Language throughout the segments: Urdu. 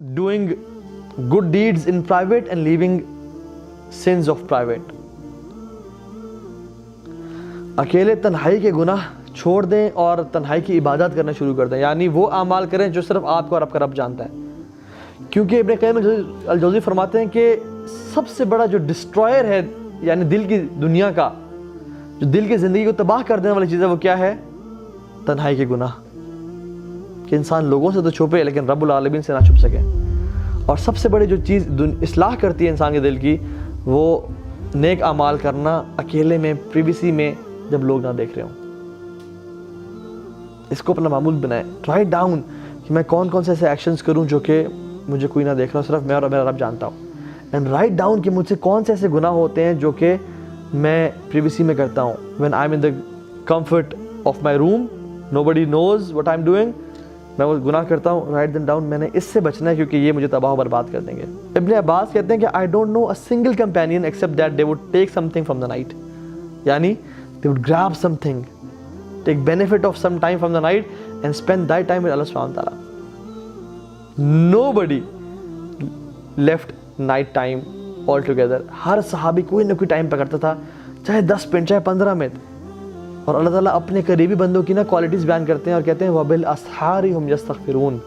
doing good deeds in private and leaving sins of private. اکیلے تنہائی کے گناہ چھوڑ دیں اور تنہائی کی عبادت کرنا شروع کر دیں، یعنی وہ اعمال کریں جو صرف آپ کو اور آپ کا رب جانتا ہے. کیونکہ ابن قیم الجوزی فرماتے ہیں کہ سب سے بڑا جو ڈسٹرائر ہے، یعنی دل کی دنیا کا، جو دل کی زندگی کو تباہ کر دینے والی چیز ہے، وہ کیا ہے؟ تنہائی کے گناہ. کہ انسان لوگوں سے تو چھپے لیکن رب العالمین سے نہ چھپ سکے. اور سب سے بڑی جو چیز اصلاح کرتی ہے انسان کے دل کی، وہ نیک اعمال کرنا اکیلے میں، پریویسی میں، جب لوگ نہ دیکھ رہے ہوں. اس کو اپنا معمول بنائیں. رائٹ ڈاؤن کہ میں کون کون سے ایسے ایکشنز کروں جو کہ مجھے کوئی نہ دیکھ رہا، صرف میں اور میرا رب جانتا ہوں. اینڈ رائٹ ڈاؤن کہ مجھ سے کون سے ایسے گناہ ہوتے ہیں جو کہ میں پریویسی میں کرتا ہوں. when I'm in the comfort of my room, nobody knows what I'm doing, میں وہ گناہ کرتا ہوں. رائٹ دم ڈاؤن، میں نے اس سے بچنا ہے کیونکہ یہ مجھے تباہ و برباد کر دیں گے. ابن عباس کہتے ہیں کہ I don't know a single companion except that they would take something from the night. یعنی they would grab something, take benefit of some time from the night and spend that time with Allah subhanahu wa ta'ala. Nobody left night time altogether. ہر صحابی کوئی نہ کوئی ٹائم پکڑتا تھا، چاہے 10 منٹ چاہے 15 منٹ. اور اللہ تعالیٰ اپنے قریبی بندوں کی نا کوالٹیز بیان کرتے ہیں اور کہتے ہیں وَبِالْأَسْحَارِ هُمْ يَسْتَغْفِرُونَ.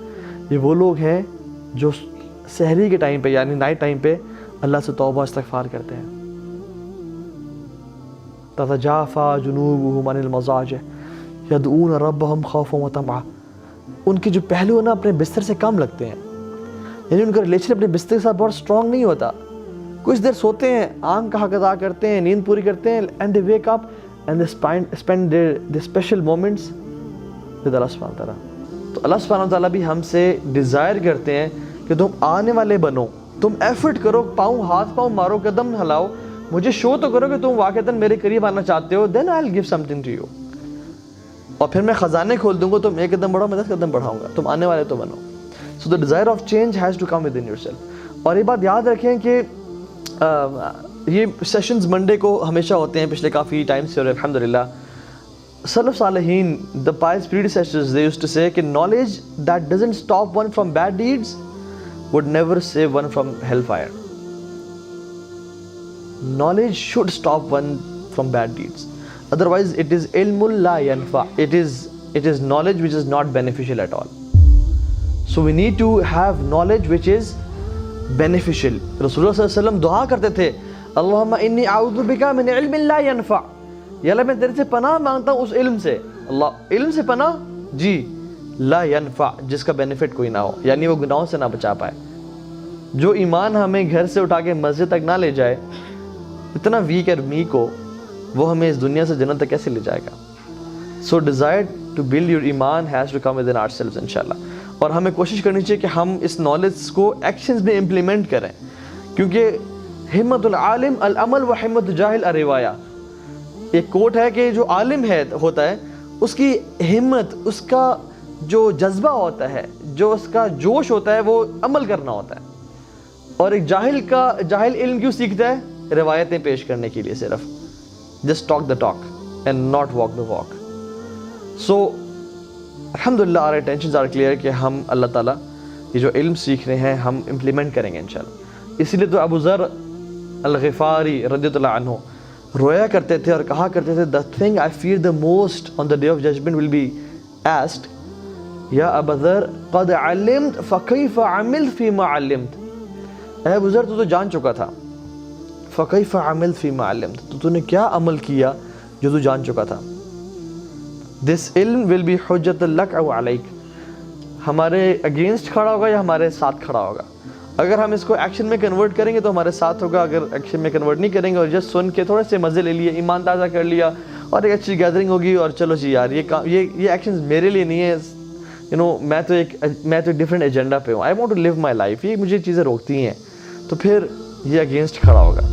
یہ وہ لوگ ہیں جو سحری کے ٹائم پہ یعنی نائٹ ٹائم پہ اللہ سے توبہ استغفار کرتے ہیں. تَتَجَافَى جُنُوبُهُمْ عَنِ الْمَضَاجِعِ يَدْعُونَ رَبَّهُمْ خَوْفًا وَطَمَعًا. ان کے جو پہلو نا اپنے بستر سے کم لگتے ہیں، یعنی ان کا ریلیشن اپنے بستر کے ساتھ بہت اسٹرانگ نہیں ہوتا. کچھ دیر سوتے ہیں، آنکھ کا حق ادا کرتے ہیں، نیند پوری کرتے ہیں، and they wake up and they spend the special moments with اللہ سبحانہ وتعالیٰ. تو اللہ سبحانہ وتعالیٰ بھی ہم سے ڈیزائر کرتے ہیں کہ تم آنے والے بنو، تم ایفرٹ کرو، ہاتھ پاؤں مارو، قدم ہلاؤ، مجھے شو تو کرو کہ تم واقعتاً میرے قریب آنا چاہتے ہو. Then I will give something to you. اور پھر میں خزانے کھول دوں گا، تم 1 قدم بڑھاؤ، میں 10 قدم بڑھاؤں گا، تم آنے والے تو بنو. So the desire of change has to come within yourself. اور یہ بات یاد رکھیں کہ یہ سیشنز منڈے کو ہمیشہ ہوتے ہیں پچھلے کافی ٹائم سے، اور الحمدللہ سلف صالحین the pious predecessors they used to say کہ knowledge that doesn't stop one from bad deeds would never save one from hellfire. Knowledge should stop one from bad deeds, otherwise it is ilmul la yanfa. It is knowledge which is not beneficial at all. So we need to have knowledge which is beneficial. رسول اللہ صلی اللہ علیہ وسلم دعا کرتے تھے اللہم انی اعوذ بکا من علم لا ینفع. یا اللہ میں تیرے سے پناہ مانگتا ہوں اس علم سے. اللہ علم سے پناہ، جی، لا ینفع، جس کا بینیفٹ کوئی نہ ہو، یعنی وہ گناہوں سے نہ بچا پائے. جو ایمان ہمیں گھر سے اٹھا کے مسجد تک نہ لے جائے، اتنا ویک اور میک ہو، وہ ہمیں اس دنیا سے جنت تک کیسے لے جائے گا. So desire to build your ایمان has to come within ourselves انشاءاللہ. اور ہمیں کوشش کرنی چاہیے کہ ہم اس نالج کو ایکشنز میں امپلیمنٹ کریں، کیونکہ ہمت العالم العمل و ہمت جاہل الروایا. ایک کوٹ ہے کہ جو عالم ہوتا ہے اس کی ہمت، اس کا جو جذبہ ہوتا ہے، جو اس کا جوش ہوتا ہے، وہ عمل کرنا ہوتا ہے. اور ایک جاہل علم کیوں سیکھتا ہے؟ روایتیں پیش کرنے کے لیے صرف. Just talk the talk and not walk the walk. So الحمدللہ our intentions are clear کہ ہم اللہ تعالیٰ یہ جو علم سیکھ رہے ہیں ہم امپلیمنٹ کریں گے انشاءاللہ. اسی لیے تو ابو ذر الغفاری رضی اللہ عنہ رویا کرتے تھے اور کہا کرتے تھے the thing I fear the most on the day of judgment will be asked یا ابا ذر قد علمت فکیف عملت فیما علمت. اے ابو ذر تو جان چکا تھا، فکیف عملت فیما علمت، تو نے کیا عمل کیا جو تو جان چکا تھا. This علم will be حجت لک او علیک، ہمارے اگینسٹ کھڑا ہوگا یا ہمارے ساتھ کھڑا ہوگا. اگر ہم اس کو ایکشن میں کنورٹ کریں گے تو ہمارے ساتھ ہوگا، اگر ایکشن میں کنورٹ نہیں کریں گے اور جسٹ سن کے تھوڑے سے مزے لے لیے، ایمان تازہ کر لیا اور ایک اچھی گیدرنگ ہوگی اور چلو جی یار یہ ایکشنز میرے لیے نہیں ہے، میں تو ایک ڈفرینٹ ایجنڈا پہ ہوں، I want to live my life, یہ مجھے چیزیں روکتی ہیں، تو پھر یہ اگینسٹ کھڑا ہوگا.